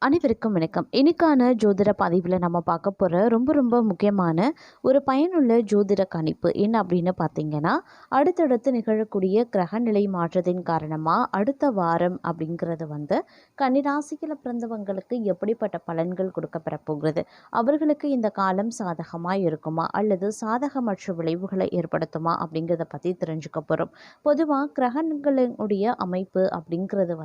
அனைவருக்கும் வணக்கம். இன்னைக்கான ஜோதிட பதிவில் நம்ம பார்க்க போகிற ரொம்ப முக்கியமான ஒரு பயனுள்ள ஜோதிட கணிப்பு என்ன அப்படின்னு பார்த்தீங்கன்னா, அடுத்தடுத்து நிகழக்கூடிய கிரகநிலை மாற்றத்தின் காரணமாக அடுத்த வாரம் அப்படிங்கிறது கன்னிராசியில் பிறந்தவங்களுக்கு எப்படிப்பட்ட பலன்கள் கொடுக்கப்பெற போகிறது, அவர்களுக்கு இந்த காலம் சாதகமாக இருக்குமா அல்லது சாதகமற்ற விளைவுகளை ஏற்படுத்துமா அப்படிங்கிறத பற்றி தெரிஞ்சுக்க போகிறோம். பொதுவாக கிரகங்களுடைய அமைப்பு அப்படிங்கிறது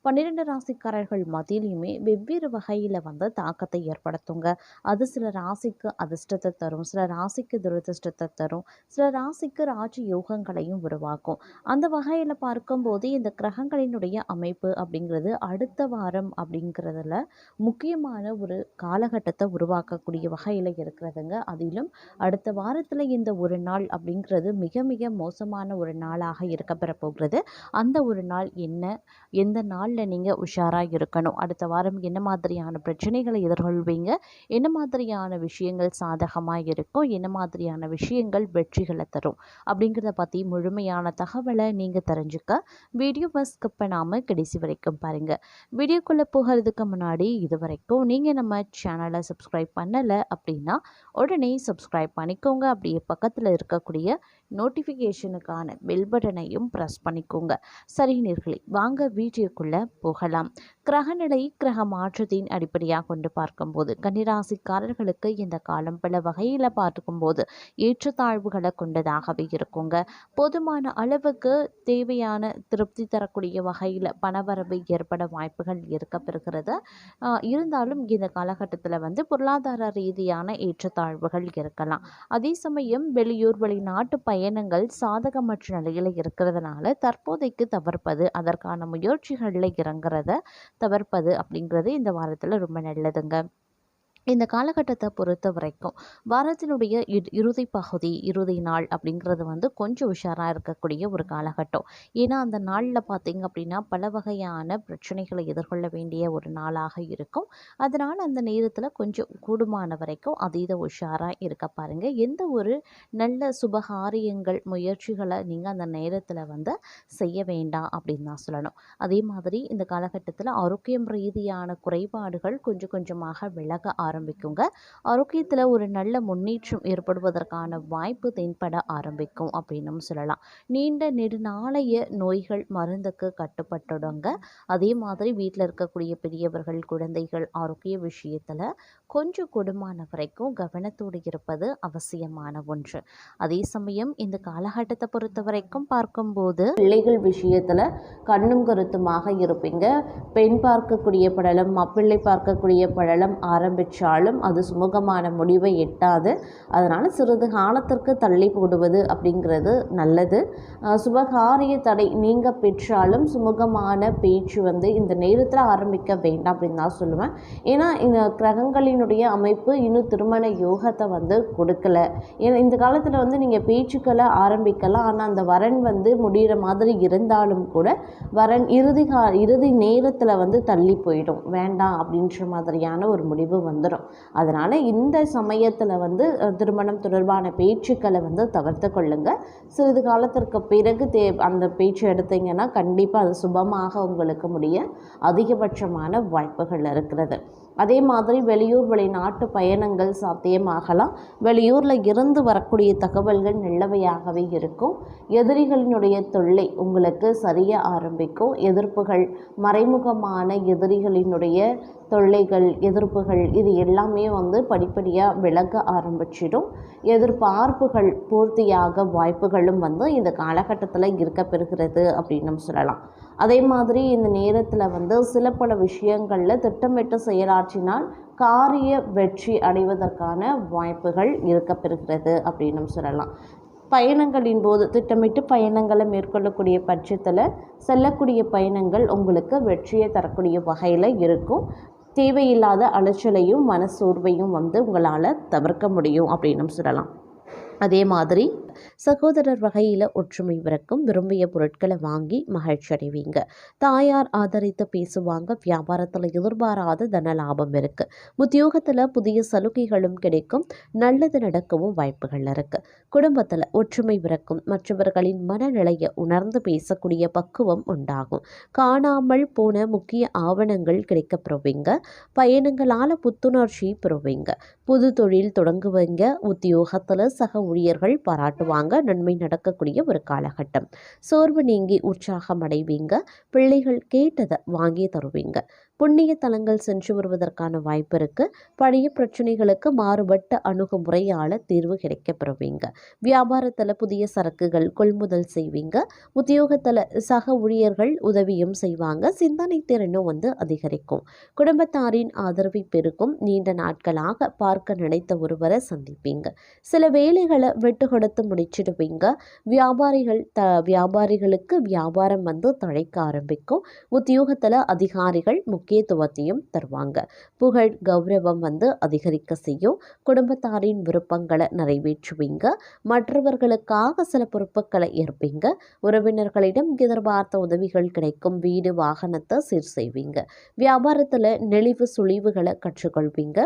12 ராசிக்காரர்கள் மத்தியிலையுமே வெவ்வேறு வகையில் தாக்கத்தை ஏற்படுத்துங்க. அது சில ராசிக்கு அதிர்ஷ்டத்தை தரும், சில ராசிக்கு துரதிர்ஷ்டத்தை தரும், சில ராசிக்கு ராஜ யோகங்களையும் உருவாக்கும். அந்த வகையில் பார்க்கும்போது இந்த கிரகங்களினுடைய அமைப்பு அப்படிங்கிறது அடுத்த வாரம் அப்படிங்கிறதுல முக்கியமான ஒரு காலகட்டத்தை உருவாக்கக்கூடிய வகையில் இருக்கிறதுங்க. அதிலும் அடுத்த வாரத்தில் இந்த ஒரு நாள் அப்படிங்கிறது மிக மோசமான ஒரு நாளாக இருக்கப்பெற போகிறது. அந்த ஒரு நாள் என்ன, எந்த நாளில் நீங்கள் உஷாராக இருக்கணும், அடுத்த வாரம் என்ன மாதிரியான பிரச்சனைகளை எதிர்கொள்வீங்க, என்ன மாதிரியான விஷயங்கள் சாதகமாக இருக்கும், என்ன மாதிரியான விஷயங்கள் வெற்றிகளை தரும் அப்படிங்கிறத பற்றி முழுமையான தகவலை நீங்கள் தெரிஞ்சுக்க வீடியோவை ஸ்கிப் பண்ணாமல் கடைசி வரைக்கும் பாருங்கள். வீடியோக்குள்ளே போகிறதுக்கு முன்னாடி இது வரைக்கும் நீங்கள் நம்ம சேனலை சப்ஸ்கிரைப் பண்ணலை அப்படின்னா உடனே சப்ஸ்கிரைப் பண்ணிக்கோங்க. அப்படியே பக்கத்தில் இருக்கக்கூடிய நோட்டிஃபிகேஷனுக்கான பெல் பட்டனையும் ப்ரெஸ் பண்ணிக்கோங்க. சரி நேயர்களே, வாங்க வீடியோக்குள்ளே போகலாம். கிரகநிலை கிரக மாற்றத்தின் அடிப்படையாக கொண்டு பார்க்கும்போது கன்னிராசிக்காரர்களுக்கு இந்த காலம் பல வகையில் பார்க்கும்போது ஏற்றத்தாழ்வுகளை கொண்டதாகவே இருக்குங்க. போதுமான அளவுக்கு தேவையான திருப்தி தரக்கூடிய வகையில் பணவரவு ஏற்பட வாய்ப்புகள் இருக்கப்பெறுகிறது. இருந்தாலும் இந்த காலகட்டத்தில் பொருளாதார ரீதியான ஏற்றத்தாழ்வுகள் இருக்கலாம். அதே சமயம் வெளியூர் வெளிநாட்டு பயணங்கள் சாதகமற்ற நிலையில் இருக்கிறதுனால தற்போதைக்கு தவிர்ப்பது, அதற்கான முயற்சிகளில் இறங்குறத தவிர்ப்பது அப்படிங்கிறது இந்த வாரத்தில் ரொம்ப நல்லதுங்க. இந்த காலகட்டத்தை பொறுத்த வரைக்கும் வாரத்தினுடைய இறுதி பகுதி, இறுதி நாள் அப்படிங்கிறது கொஞ்சம் உஷாராக இருக்கக்கூடிய ஒரு காலகட்டம். ஏன்னா அந்த நாளில் பார்த்திங்க அப்படின்னா பல வகையான பிரச்சனைகளை எதிர்கொள்ள வேண்டிய ஒரு நாளாக இருக்கும். அதனால் அந்த நேரத்தில் கொஞ்சம் கூடுமான வரைக்கும் அதீத உஷாராக இருக்க பாருங்கள். எந்த ஒரு நல்ல சுபகாரியங்கள் முயற்சிகளை நீங்கள் அந்த நேரத்தில் செய்ய வேண்டாம் அப்படின்னு தான் சொல்லணும். அதே மாதிரி இந்த காலகட்டத்தில் ஆரோக்கியம் ரீதியான குறைபாடுகள் கொஞ்சம் கொஞ்சமாக விலக ஆரம்பிக்குங்க. ஆரோக்கியத்தில் ஒரு நல்ல முன்னேற்றம் ஏற்படுவதற்கான வாய்ப்பு தென்பட ஆரம்பிக்கும் அப்படின்னு சொல்லலாம். நீண்ட நெடுநாளைய நோய்கள் மருந்துக்கு கட்டுப்பட்டுடுங்க. அதே மாதிரி வீட்டில் இருக்கக்கூடிய பெரியவர்கள், குழந்தைகள் ஆரோக்கிய விஷயத்தில் கொஞ்சம் கொடுமான வரைக்கும் கவனத்தோடு இருப்பது அவசியமான ஒன்று. அதே சமயம் இந்த காலகட்டத்தை பொறுத்த வரைக்கும் பார்க்கும்போது பிள்ளைகள் விஷயத்தில் கண்ணும் கருத்துமாக இருப்பீங்க. பெண் பார்க்கக்கூடிய படலம், மாப்பிள்ளை பார்க்கக்கூடிய படலம் ஆரம்பித்தாலும் அது சுமூகமான முடிவை எட்டாது. அதனால் சிறிது காலத்திற்கு தள்ளி போடுவது அப்படிங்கிறது நல்லது. சுபகாரிய தடை நீங்கள் பெற்றாலும் சுமூகமான பேச்சு இந்த நேரத்தில் ஆரம்பிக்க வேண்டாம் அப்படின்னு தான் சொல்லுவேன். ஏன்னா இந்த கிரகங்களினுடைய அமைப்பு இன்னும் திருமண யோகத்தை கொடுக்கல. ஏன்னா இந்த காலத்தில் நீங்கள் பேச்சுக்களை ஆரம்பிக்கலாம். ஆனால் அந்த வரன் முடிகிற மாதிரி இருந்தாலும் கூட வரன் இறுதி நேரத்தில் தள்ளி போயிடும், வேண்டாம் அப்படின்ற மாதிரியான ஒரு முடிவு வந்துடும். அதனால் இந்த சமயத்தில் திருமணம் தொடர்பான பேச்சுக்களை தவிர்த்து கொள்ளுங்க. சிறிது காலத்திற்கு பிறகு அந்த பேச்சு எடுத்தீங்கன்னா கண்டிப்பாக அது சுபமாக உங்களுக்கு முடிய அதிகபட்சமான வாய்ப்புகள் இருக்கிறது. அதே மாதிரி வெளியூர் வெளிநாட்டு பயணங்கள் சாத்தியமாகலாம். வெளியூரில் இருந்து வரக்கூடிய தகவல்கள் நல்லவையாகவே இருக்கும். எதிரிகளினுடைய தொல்லை உங்களுக்கு சரிய ஆரம்பிக்கும். எதிர்ப்புகள், மறைமுகமான எதிரிகளினுடைய தொல்லைகள், எதிர்ப்புகள் இது எல்லாமே படிப்படியாக விலக ஆரம்பிச்சிடும். எதிர்பார்ப்புகள் பூர்த்தியாக வாய்ப்புகளும் இந்த காலகட்டத்தில் இருக்கப்பெறுகிறது அப்படின்னு சொல்லலாம். அதே மாதிரி இந்த நேரத்தில் சில பல விஷயங்களில் திட்டமிட்டு செயலாற்றினால் காரிய வெற்றி அடைவதற்கான வாய்ப்புகள் இருக்கப்பெறுகிறது அப்படின்னு சொல்லலாம். பயணங்களின் போது திட்டமிட்டு பயணங்களை மேற்கொள்ளக்கூடிய பட்சத்தில் செல்லக்கூடிய பயணங்கள் உங்களுக்கு வெற்றியை தரக்கூடிய வகையில் இருக்கும். தேவையில்லாத அலைச்சலையும் மனசோர்வையும் உங்களால் தவிர்க்க முடியும் அப்படின்னு சொல்லலாம். அதே மாதிரி சகோதரர் வகையில் ஒற்றுமை பிறக்கும். விரும்பிய பொருட்களை வாங்கி மகிழ்ச்சி அடைவீங்க. தாயார் ஆதரித்து பேசுவாங்க. வியாபாரத்தில் எதிர்பாராத தன லாபம் இருக்கு. உத்தியோகத்தில் புதிய சலுகைகளும் கிடைக்கும். நல்லது நடக்கவும் வாய்ப்புகள் இருக்கு. குடும்பத்தில் ஒற்றுமை பிறக்கும். மற்றவர்களின் மனநிலையை உணர்ந்து பேசக்கூடிய பக்குவம் உண்டாகும். காணாமல் போன முக்கிய ஆவணங்கள் கிடைக்கப்பெறுவீங்க. பயணங்களால் புத்துணர்ச்சி பெறுவீங்க. புது தொழில் தொடங்குவீங்க. உத்தியோகத்தில் சக ஊழியர்கள் பாராட்டுவாங்க. நன்மை நடக்கக்கூடிய ஒரு காலகட்டம். சோர்வு நீங்கி உற்சாகம் அடைவீங்க. பிள்ளைகள் கேட்டதை வாங்கி தருவீங்க. புண்ணிய தலங்கள் சென்று வருவதற்கான வாய்ப்பு இருக்கு. பழைய பிரச்சனைகளுக்கு மாறுபட்ட அணுகுமுறையால் தீர்வு கிடைக்கப்பெறுவீங்க. வியாபாரத்தில் புதிய சரக்குகள் கொள்முதல் செய்வீங்க. உத்தியோகத்தில் சக ஊழியர்கள் உதவியும் செய்வாங்க. சிந்தனை திறனும் அதிகரிக்கும். குடும்பத்தாரின் ஆதரவை பெருக்கும். நீண்ட நாட்களாக பார்க்க நினைத்த ஒருவரை சந்திப்பீங்க. சில வேலைகளை விட்டு கொடுத்து முடிச்சிடுவீங்க. வியாபாரிகளுக்கு வியாபாரம் தழைக்க ஆரம்பிக்கும். உத்தியோகத்தில் அதிகாரிகள் முக்கியத்துவத்தையும் தருவாங்க. புகழ் கௌரவம் அதிகரிக்க செய்யும். குடும்பத்தாரின் விருப்பங்களை நிறைவேற்றுவீங்க. மற்றவர்களுக்காக சில பொறுப்புகளை ஏற்பீங்க. உறவினர்களிடம் எதிர்பார்த்த உதவிகள் கிடைக்கும். வீடு வாகனத்தை சீர் செய்வீங்க. வியாபாரத்தில் நெளிவு சுழிவுகளை கற்றுக்கொள்வீங்க.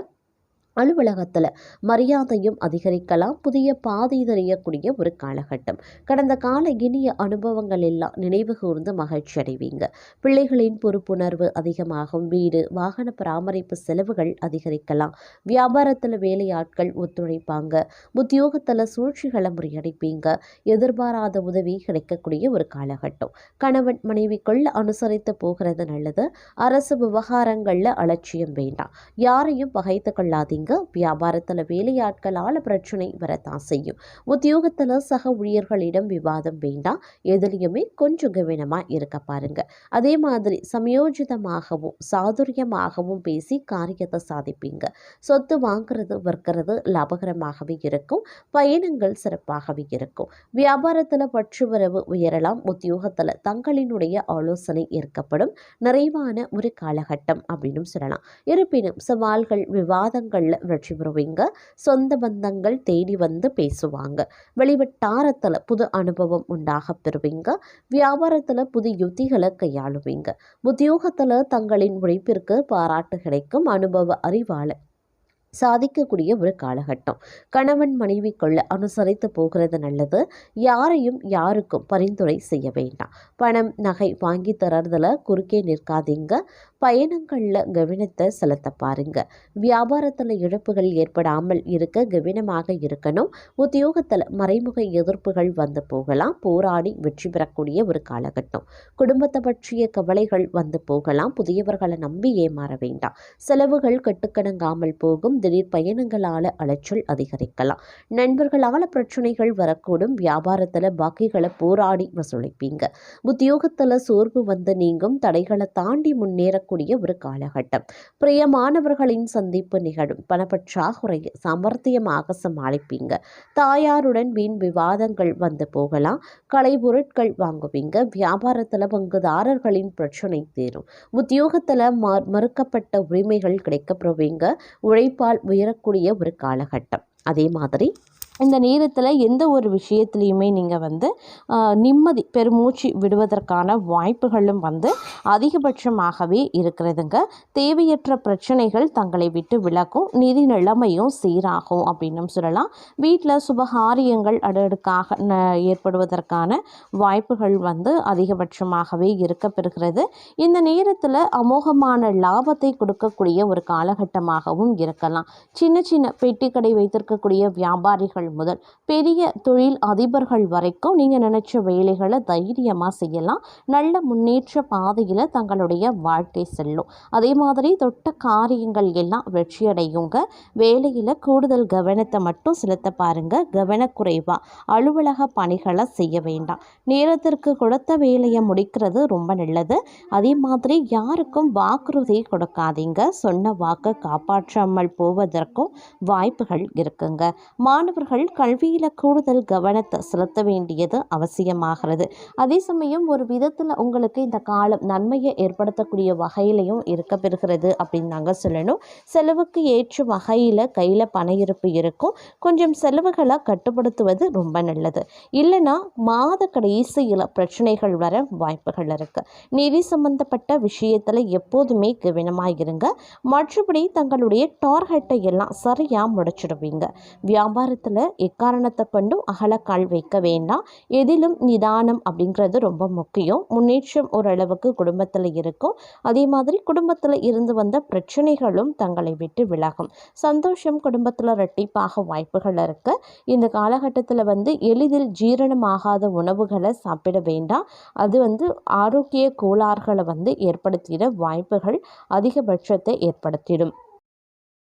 அலுவலகத்தில் மரியாதையும் அதிகரிக்கலாம். புதிய பாதை தெரியக்கூடிய ஒரு காலகட்டம். கடந்த கால இனிய அனுபவங்கள் எல்லாம் நினைவு கூர்ந்து மகிழ்ச்சி அடைவீங்க. பிள்ளைகளின் பொறுப்புணர்வு அதிகமாகும். வீடு வாகன பராமரிப்பு செலவுகள் அதிகரிக்கலாம். வியாபாரத்தில் வேலையாட்கள் ஒத்துழைப்பாங்க. உத்தியோகத்தில் சூழ்ச்சிகளை முறியடிப்பீங்க. எதிர்பாராத உதவி கிடைக்கக்கூடிய ஒரு காலகட்டம். கணவன் மனைவிக்குள்ள அனுசரித்து போகிறது நல்லது. அரசு விவகாரங்களில் அலட்சியம் வேண்டாம். யாரையும் பகைத்து கொள்ளாதீங்க. வியாபாரத்தில் வேலையாட்களால் பிரச்சனை வரத்தான் செய்யும். உத்தியோகத்தில் சக ஊழியர்களிடம் விவாதம் வேண்டாம். எதிலையுமே கொஞ்சம் கவனமாக இருக்க பாருங்க. அதே மாதிரி சமயோஜிதமாகவும் சாதுரியமாகவும் பேசி காரியத்தை சாதிப்பீங்க. சொத்து வாங்குறது விற்கிறது லாபகரமாகவே இருக்கும். பயணங்கள் சிறப்பாகவே இருக்கும். வியாபாரத்தில் பற்றுவரவு உயரலாம். உத்தியோகத்தில் தங்களினுடைய ஆலோசனை ஏற்கப்படும். நிறைவான ஒரு காலகட்டம் அப்படின்னு சொல்லலாம். இருப்பினும் சவால்கள் விவாதங்கள் வெற்றி பெறுவீங்க. சொந்த பந்தங்கள் தேடி பேசுவாங்க. வெளிவட்டாரத்தில் புது அனுபவம் உண்டாக பெறுவீங்க. வியாபாரத்தில் புது யுத்திகளை கையாளுவீங்க. உத்தியோகத்தில் தங்களின் உழைப்பிற்கு பாராட்டு கிடைக்கும். அனுபவ அறிவால சாதிக்கக்கூடிய ஒரு காலகட்டம். கணவன் மனைவிக்குள்ள அனுசரித்து போகிறது நல்லது. யாருக்கும் பரிந்துரை செய்ய வேண்டாம். பணம் நகை வாங்கி தரதுல குறுக்கே நிற்காதீங்க. பயணங்களில் கவனத்தை செலுத்த பாருங்க. வியாபாரத்தில் இழப்புகள் ஏற்படாமல் இருக்க கவனமாக இருக்கணும். உத்தியோகத்தில் மறைமுக எதிர்ப்புகள் போகலாம். போராடி வெற்றி பெறக்கூடிய ஒரு காலகட்டம். குடும்பத்தை பற்றிய கவலைகள் போகலாம். புதியவர்களை நம்பி ஏமாற வேண்டாம். செலவுகள் கட்டுக்கணங்காமல் போகும். திடீர் பயணங்களால் அலைச்சல் அதிகரிக்கலாம். நண்பர்களால் பிரச்சனைகள் வரக்கூடும். வியாபாரத்தில் பாக்கிகளை போராடி வசூலிப்பீங்க. உத்தியோகத்தில் சோர்வு நீங்கும். தடைகளை தாண்டி முன்னேறக்கூடிய ஒரு காலகட்டம். பிரியமானவர்களின் சந்திப்பு நிகழும். பணப்பற்றாக்குறையை சாமர்த்தியமாக சமாளிப்பீங்க. தாயாருடன் வீண் விவாதங்கள் போகலாம். கலைப்பொருட்கள் வாங்குவீங்க. வியாபாரத்தில் பங்குதாரர்களின் பிரச்சனை தீரும். உத்தியோகத்தில் மறுக்கப்பட்ட உரிமைகள் கிடைக்கப்பெறுவீங்க. உழைப்பால் உயரக்கூடிய ஒரு காலகட்டம். அதே மாதிரி இந்த நேரத்தில் எந்த ஒரு விஷயத்துலையுமே நீங்கள் நிம்மதி பெருமூச்சு விடுவதற்கான வாய்ப்புகளும் அதிகபட்சமாகவே இருக்கிறதுங்க. தேவையற்ற பிரச்சனைகள் தங்களை விட்டு விலகும். நிதி நிலைமையும் சீராகும் அப்படின்னு சொல்லலாம். வீட்டில் சுபகாரியங்கள் அடுக்காக ஏற்படுவதற்கான வாய்ப்புகள் அதிகபட்சமாகவே இருக்கப்பெறுகிறது. இந்த நேரத்தில் அமோகமான லாபத்தை கொடுக்கக்கூடிய ஒரு காலகட்டமாகவும் இருக்கலாம். சின்ன சின்ன பெட்டி கடை வைத்திருக்கக்கூடிய வியாபாரிகள் முதல் பெரிய தொழில் அதிபர்கள் வரைக்கும் நீங்கள் நினைச்ச வேலைகளை தைரியமாக செய்யலாம். நல்ல முன்னேற்ற பாதையில் தங்களுடைய வாழ்க்கை செல்லும். அதே மாதிரி தொட்ட காரியங்கள் எல்லாம் வெற்றியடையுங்க. வேலையில் கூடுதல் கவனத்தை மட்டும் செலுத்த பாருங்க. கவனக்குறைவா அலுவலக பணிகளை செய்ய வேண்டாம். நேரத்திற்கு கொடுத்த வேலையை முடிக்கிறது ரொம்ப நல்லது. அதே மாதிரி யாருக்கும் வாக்குறுதி கொடுக்காதீங்க. சொன்ன வாக்கை காப்பாற்றாமல் போவதற்கும் வாய்ப்புகள் இருக்குங்க. மாணவர்கள் மாணவர்கள் கல்வியில் கூடுதல் கவனத்தை செலுத்த வேண்டியது அவசியமாகிறது. அதே சமயம் ஒரு விதத்தில் உங்களுக்கு இந்த காலம் நன்மையை ஏற்படுத்தக்கூடிய வகையிலையும் இருக்க பெறுகிறது அப்படின்னு நாங்கள் சொல்லணும். செலவுக்கு ஏற்ற வகையில் கையில் பண இருப்பு இருக்கும். கொஞ்சம் செலவுகளை கட்டுப்படுத்துவது ரொம்ப நல்லது. இல்லைன்னா மாத கடைசியில் பிரச்சனைகள் வர வாய்ப்புகள் இருக்குது. நிதி சம்பந்தப்பட்ட விஷயத்தில் எப்போதுமே கவனமாக இருங்க. மற்றபடி தங்களுடைய டார்கெட்டை எல்லாம் சரியாக முடிச்சிடுவீங்க. வியாபாரத்தில் எக்காரணத்தை கொண்டும் அகலக்கால் வைக்க வேண்டாம். எதிலும் நிதானம் அப்படிங்கிறது ரொம்ப முக்கியம். முன்னேற்றம் ஓரளவுக்கு குடும்பத்தில் இருக்கும். அதே மாதிரி குடும்பத்தில் இருந்து வந்த பிரச்சனைகளும் தங்களை விட்டு விலகும். சந்தோஷம் குடும்பத்தில் இரட்டிப்பாக வாய்ப்புகள் இருக்கு. இந்த காலகட்டத்தில் எளிதில் ஜீரணமாகாத உணவுகளை சாப்பிட வேண்டாம். அது ஆரோக்கிய கோளாறுகளை ஏற்படுத்திட வாய்ப்புகள் அதிகபட்சத்தை ஏற்படுத்திடும்.